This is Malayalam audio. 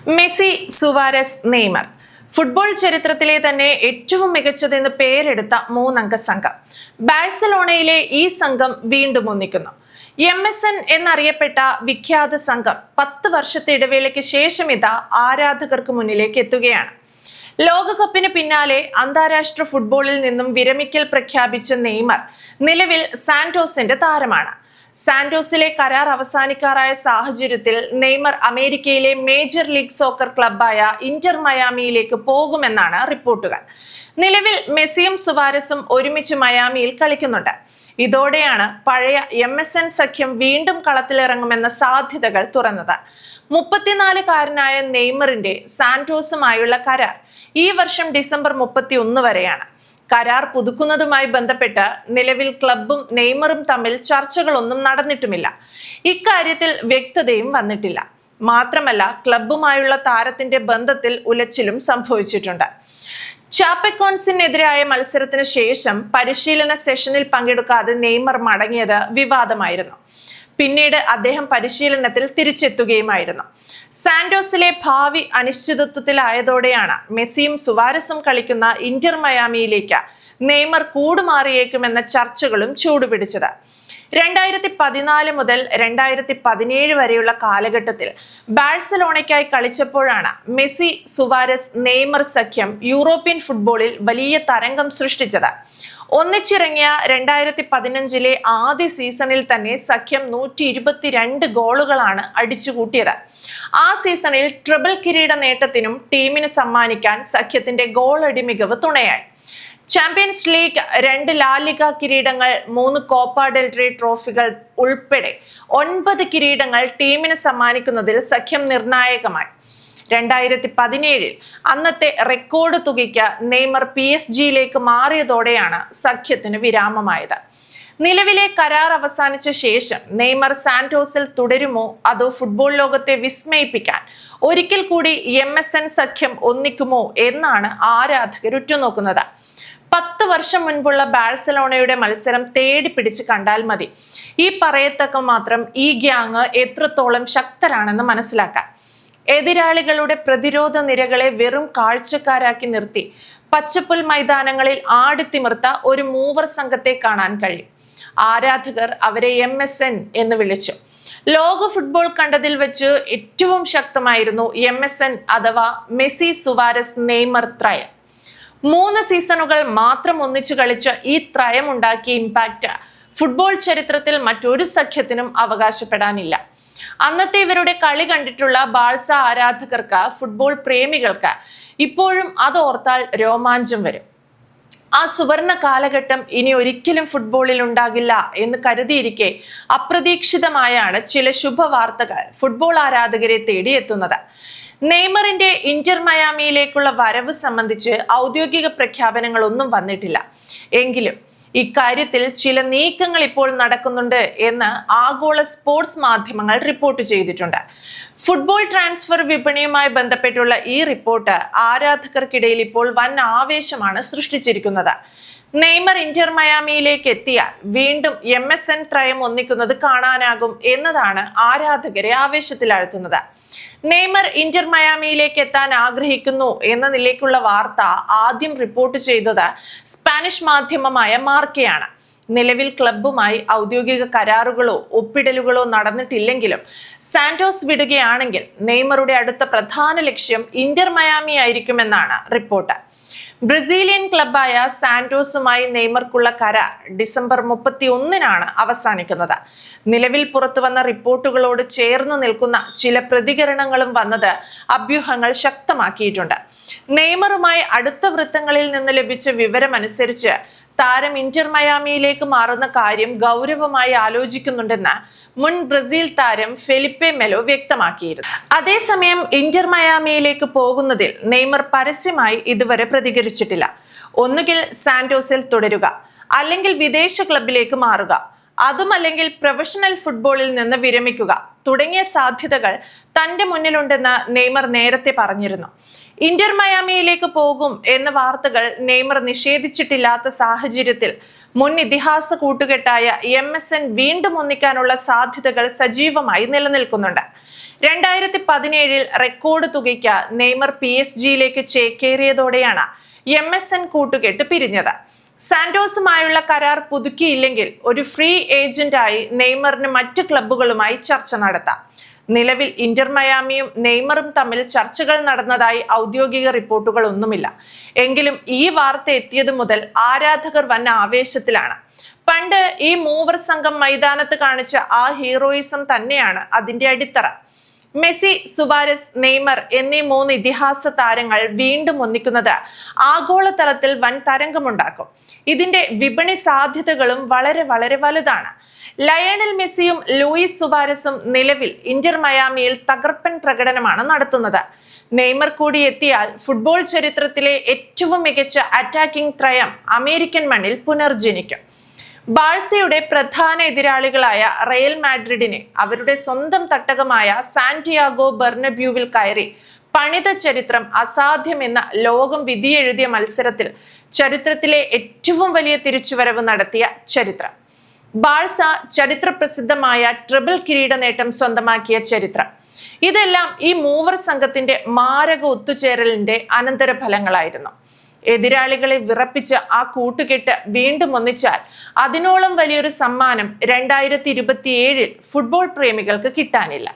മെസ്സി, സുവാരസ്, നെയ്മർ ഫുട്ബോൾ ചരിത്രത്തിലെ തന്നെ ഏറ്റവും മികച്ചതെന്ന് പേരെടുത്ത മൂന്നംഗ സംഘം. ബാഴ്സലോണയിലെ ഈ സംഘം വീണ്ടും ഒന്നിക്കുന്നു. MSN എന്നറിയപ്പെട്ട വിഖ്യാത സംഘം 10 വർഷത്തെ ഇടവേളയ്ക്ക് ശേഷം ഇതാ ആരാധകർക്ക് മുന്നിലേക്ക് എത്തുകയാണ്. ലോകകപ്പിന് പിന്നാലെ അന്താരാഷ്ട്ര ഫുട്ബോളിൽ നിന്നും വിരമിക്കൽ പ്രഖ്യാപിച്ച നെയ്മർ നിലവിൽ സാന്റോസിന്റെ താരമാണ്. സാന്റോസിലെ കരാർ അവസാനിക്കാറായ സാഹചര്യത്തിൽ നെയ്മർ അമേരിക്കയിലെ മേജർ ലീഗ് സോക്കർ ക്ലബായ ഇന്റർ മയാമിയിലേക്ക് പോകുമെന്നാണ് റിപ്പോർട്ടുകൾ. നിലവിൽ മെസ്സിയും സുവാരസും ഒരുമിച്ച് മയാമിയിൽ കളിക്കുന്നുണ്ട്. ഇതോടെയാണ് പഴയ MSN സഖ്യം വീണ്ടും കളത്തിലിറങ്ങുമെന്ന സാധ്യതകൾ തുറന്നത്. 34-കാരനായ നെയ്മറിന്റെ സാന്റോസുമായുള്ള കരാർ ഈ വർഷം ഡിസംബർ 31 വരെയാണ്. കരാർ പുതുക്കുന്നതുമായി ബന്ധപ്പെട്ട് നിലവിൽ ക്ലബും നെയ്മറും തമ്മിൽ ചർച്ചകളൊന്നും നടന്നിട്ടുമില്ല. ഇക്കാര്യത്തിൽ വ്യക്തതയും വന്നിട്ടില്ല. മാത്രമല്ല, ക്ലബുമായുള്ള താരത്തിന്റെ ബന്ധത്തിൽ ഉലച്ചിലും സംഭവിച്ചിട്ടുണ്ട്. ചാപ്പെക്കോൻസിനെതിരായ മത്സരത്തിന് ശേഷം പരിശീലന സെഷനിൽ പങ്കെടുക്കാതെ നെയ്മർ മടങ്ങിയത് വിവാദമായിരുന്നു. പിന്നീട് അദ്ദേഹം പരിശീലനത്തിൽ തിരിച്ചെത്തുകയുമായിരുന്നു. സാന്റോസിലെ ഭാവി അനിശ്ചിതത്വത്തിലായതോടെയാണ് മെസ്സിയും സുവാരസും കളിക്കുന്ന ഇന്റർ മയാമിയിലേക്ക് നെയ്മർ കൂടുമാറിയേക്കുമെന്ന ചർച്ചകളും ചൂടുപിടിച്ചത്. 2014 മുതൽ 2017 വരെയുള്ള കാലഘട്ടത്തിൽ ബാഴ്സലോണയ്ക്കായി കളിച്ചപ്പോഴാണ് മെസ്സി, സുവാരസ്, നെയ്മർ സഖ്യം യൂറോപ്യൻ ഫുട്ബോളിൽ വലിയ തരംഗം സൃഷ്ടിച്ചത്. ഒന്നിച്ചിറങ്ങിയ 2015 ആദ്യ സീസണിൽ തന്നെ സഖ്യം 122 ഗോളുകളാണ് അടിച്ചുകൂട്ടിയത്. ആ സീസണിൽ ട്രിപ്പിൾ കിരീട നേട്ടത്തിനും ടീമിന് സമ്മാനിക്കാൻ സഖ്യത്തിന്റെ ഗോളടി മികവ് തുണയായി. ചാമ്പ്യൻസ് ലീഗ്, 2 ലാലിഗ കിരീടങ്ങൾ, 3 കോപ്പ ഡെൽ റേ ട്രോഫികൾ ഉൾപ്പെടെ 9 കിരീടങ്ങൾ ടീമിന് സമ്മാനിക്കുന്നതിൽ സഖ്യം നിർണായകമായി. 2017 അന്നത്തെ റെക്കോർഡ് തുകയ്ക്ക് നെയ്മർ PSG മാറിയതോടെയാണ് സഖ്യത്തിന് വിരാമമായത്. നിലവിലെ കരാർ അവസാനിച്ച ശേഷം നെയ്മർ സാന്റോസിൽ തുടരുമോ അതോ ഫുട്ബോൾ ലോകത്തെ വിസ്മയിപ്പിക്കാൻ ഒരിക്കൽ കൂടി MSN സഖ്യം ഒന്നിക്കുമോ എന്നാണ് ആരാധകർ ഉറ്റുനോക്കുന്നത്. 10 വർഷം മുൻപുള്ള ബാഴ്സലോണയുടെ മത്സരം തേടി പിടിച്ച് കണ്ടാൽ മതി ഈ പറയത്തക്ക മാത്രം ഈ ഗ്യാങ് എത്രത്തോളം ശക്തരാണെന്ന് മനസ്സിലാക്കാൻ. എതിരാളികളുടെ പ്രതിരോധ നിരകളെ വെറും കാഴ്ചക്കാരാക്കി നിർത്തി പച്ചപ്പുൽ മൈതാനങ്ങളിൽ ആടിത്തിമിർത്ത ഒരു മൂവർ സംഘത്തെ കാണാൻ കഴിയും. ആരാധകർ അവരെ MSN എന്ന് വിളിച്ചു. ലോക ഫുട്ബോൾ കണ്ടതിൽ വെച്ച് ഏറ്റവും ശക്തമായിരുന്നു MSN അഥവാ മെസ്സി, സുവാരസ്, നെയ്മർ ത്രയം. 3 സീസണുകൾ മാത്രം ഒന്നിച്ചു കളിച്ച ഈ ത്രയം ഉണ്ടാക്കിയ ഇമ്പാക്റ്റ് ഫുട്ബോൾ ചരിത്രത്തിൽ മറ്റൊരു സഖ്യത്തിനും അവകാശപ്പെടാനില്ല. അന്നത്തെ ഇവരുടെ കളി കണ്ടിട്ടുള്ള ബാഴ്സ ആരാധകർക്ക്, ഫുട്ബോൾ പ്രേമികൾക്ക് ഇപ്പോഴും അതോർത്താൽ രോമാഞ്ചം വരും. ആ സുവർണ കാലഘട്ടം ഇനി ഒരിക്കലും ഫുട്ബോളിൽ ഉണ്ടാകില്ല എന്ന് കരുതിയിരിക്കെ അപ്രതീക്ഷിതമായാണ് ചില ശുഭവാർത്തകൾ ഫുട്ബോൾ ആരാധകരെ തേടിയെത്തുന്നത്. നെയ്മറിന്റെ ഇന്റർ മയാമിയിലേക്കുള്ള വരവ് സംബന്ധിച്ച് ഔദ്യോഗിക പ്രഖ്യാപനങ്ങളൊന്നും വന്നിട്ടില്ല. എങ്കിലും ഇക്കാര്യത്തിൽ ചില നീക്കങ്ങൾ ഇപ്പോൾ നടക്കുന്നുണ്ട് എന്ന് ആഗോള സ്പോർട്സ് മാധ്യമങ്ങൾ റിപ്പോർട്ട് ചെയ്തിട്ടുണ്ട്. ഫുട്ബോൾ ട്രാൻസ്ഫർ വിപണിയുമായി ബന്ധപ്പെട്ടുള്ള ഈ റിപ്പോർട്ട് ആരാധകർക്കിടയിൽ ഇപ്പോൾ വൻ ആവേശമാണ് സൃഷ്ടിച്ചിരിക്കുന്നത്. നെയ്മർ ഇന്റർ മയാമിയിലേക്ക് എത്തിയാൽ വീണ്ടും MSN ത്രയം ഒന്നിക്കുന്നത് കാണാനാകും എന്നതാണ് ആരാധകരെ ആവേശത്തിലാഴ്ത്തുന്നത്. നെയ്മർ ഇന്റർ മയാമിയിലേക്ക് എത്താൻ ആഗ്രഹിക്കുന്നു എന്ന നിലയ്ക്കുള്ള വാർത്ത ആദ്യം റിപ്പോർട്ട് ചെയ്തത് സ്പാനിഷ് മാധ്യമമായ മാർക്കയാണ്. നിലവിൽ ക്ലബുമായി ഔദ്യോഗിക കരാറുകളോ ഒപ്പിടലുകളോ നടന്നിട്ടില്ലെങ്കിലും സാന്റോസ് വിടുകയാണെങ്കിൽ നെയ്മറുടെ അടുത്ത പ്രധാന ലക്ഷ്യം ഇന്റർ മയാമി ആയിരിക്കുമെന്നാണ് റിപ്പോർട്ട്. ബ്രസീലിയൻ ക്ലബായ സാന്റോസുമായി നെയ്മർക്കുള്ള കരാർ ഡിസംബർ 31 അവസാനിക്കുന്നത്. നിലവിൽ പുറത്തു വന്ന റിപ്പോർട്ടുകളോട് ചേർന്ന് നിൽക്കുന്ന ചില പ്രതികരണങ്ങളും വന്നത് അഭ്യൂഹങ്ങൾ ശക്തമാക്കിയിട്ടുണ്ട്. നെയ്മറുമായി അടുത്ത വൃത്തങ്ങളിൽ നിന്ന് ലഭിച്ച വിവരമനുസരിച്ച് താരം ഇന്റർ മയാമിയിലേക്ക് മാറുന്ന കാര്യം ഗൗരവമായി ആലോചിക്കുന്നുണ്ടെന്ന് മുൻ ബ്രസീൽ താരം ഫെലിപ്പെ മെലോ വ്യക്തമാക്കിയിരുന്നു. അതേസമയം ഇന്റർ മയാമിയിലേക്ക് പോകുന്നതിൽ നെയ്മർ പരസ്യമായി ഇതുവരെ പ്രതികരിച്ചിട്ടില്ല. ഒന്നുകിൽ സാന്റോസിൽ തുടരുക, അല്ലെങ്കിൽ വിദേശ ക്ലബിലേക്ക് മാറുക, അതുമല്ലെങ്കിൽ പ്രൊഫഷണൽ ഫുട്ബോളിൽ നിന്ന് വിരമിക്കുക തുടങ്ങിയ സാധ്യതകൾ തന്റെ മുന്നിലുണ്ടെന്ന് നെയ്മർ നേരത്തെ പറഞ്ഞിരുന്നു. ഇന്റർ മയാമിയിലേക്ക് പോകും എന്ന വാർത്തകൾ നെയ്മർ നിഷേധിച്ചിട്ടില്ലാത്ത സാഹചര്യത്തിൽ മുൻ ഇതിഹാസ കൂട്ടുകെട്ടായ MSN വീണ്ടും ഒന്നിക്കാനുള്ള സാധ്യതകൾ സജീവമായി നിലനിൽക്കുന്നുണ്ട്. 2017 റെക്കോർഡ് തുകയ്ക്ക് നെയ്മർ PSG ചേക്കേറിയതോടെയാണ് MSN കൂട്ടുകെട്ട് പിരിഞ്ഞത്. സാന്റോസുമായുള്ള കരാർ പുതുക്കിയില്ലെങ്കിൽ ഒരു ഫ്രീ ഏജന്റായി നെയ്മറിന് മറ്റ് ക്ലബ്ബുകളുമായി ചർച്ച നടത്താം. നിലവിൽ ഇന്റർ മയാമിയും നെയ്മറും തമ്മിൽ ചർച്ചകൾ നടന്നതായി ഔദ്യോഗിക റിപ്പോർട്ടുകളൊന്നുമില്ല. എങ്കിലും ഈ വാർത്ത എത്തിയത് മുതൽ ആരാധകർ വൻ ആവേശത്തിലാണ്. പണ്ട് ഈ മൂവർ സംഘം മൈതാനത്ത് കാണിച്ച ആ ഹീറോയിസം തന്നെയാണ് അതിന്റെ അടിത്തറ. മെസ്സി, സുവാരസ്, നെയ്മർ എന്നീ 3 ഇതിഹാസ താരങ്ങൾ വീണ്ടും ഒന്നിക്കുന്നത് ആഗോളതലത്തിൽ വൻ തരംഗമുണ്ടാക്കും. ഇതിന്റെ വിപണി സാധ്യതകളും വളരെ വളരെ വലുതാണ്. ലയണൽ മെസ്സിയും ലൂയിസ് സുവാരസും നിലവിൽ ഇന്റർ മയാമിയിൽ തകർപ്പൻ പ്രകടനമാണ് നടത്തുന്നത്. നെയ്മർ കൂടി എത്തിയാൽ ഫുട്ബോൾ ചരിത്രത്തിലെ ഏറ്റവും മികച്ച അറ്റാക്കിംഗ് ത്രയം അമേരിക്കൻ മണ്ണിൽ പുനർജനിക്കും. ബാഴ്സയുടെ പ്രധാന എതിരാളികളായ റയൽ മാഡ്രിഡിനെ അവരുടെ സ്വന്തം തട്ടകമായ സാന്റിയാഗോ ബെർണബ്യൂവിൽ കയറി പണിത ചരിത്രം അസാധ്യമെന്ന ലോകം വിധിയെഴുതിയ മത്സരത്തിൽ ചരിത്രത്തിലെ ഏറ്റവും വലിയ തിരിച്ചുവരവ് നടത്തിയ ചരിത്രം. ബാഴ്സ ചരിത്ര പ്രസിദ്ധമായ ട്രിപ്പിൾ കിരീട നേട്ടം സ്വന്തമാക്കിയ ചരിത്രം. ഇതെല്ലാം ഈ മൂവർ സംഘത്തിന്റെ മാരക ഒത്തുചേരലിന്റെ അനന്തരഫലങ്ങളായിരുന്നു. എതിരാളികളെ വിറപ്പിച്ച ആ കൂട്ടുകെട്ട് വീണ്ടും ഒന്നിച്ചാൽ അതിനോളം വലിയൊരു സമ്മാനം 2027 ഫുട്ബോൾ പ്രേമികൾക്ക് കിട്ടാനില്ല.